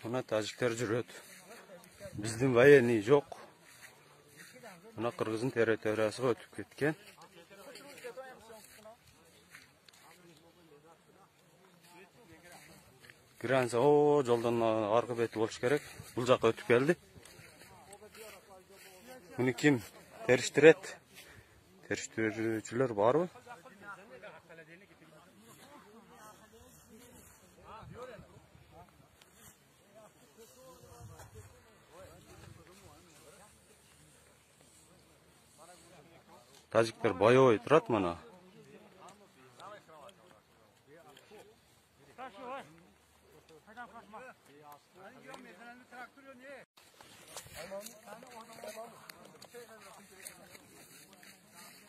Muna tacikler жүрөт. Биздин военный жок. Мына Кыргыздын территориясына өтүп кеткен. Гранца о жолдон аркы бети болуш керек. Бул жака өтүп келди. Муну ким териштирет? Териштирүүчүлөр барбы? Tacikler bayağı turат mana.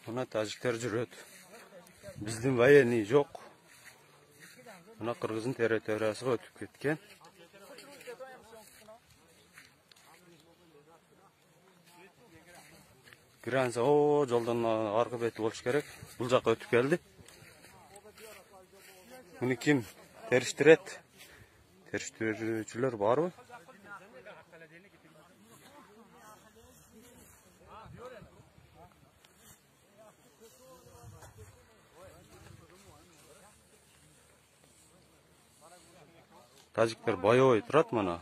Muna tacikler жүрөт. Биздин военный жок. Мына Кыргыздын территориясына өтүп кеткен. Гранца о жолдон аркы бети болуш керек. Бул жака өтүп келди. Муну ким териштирет? Териштирүүчүлөр барбы? Tacikler bayağı turат mana.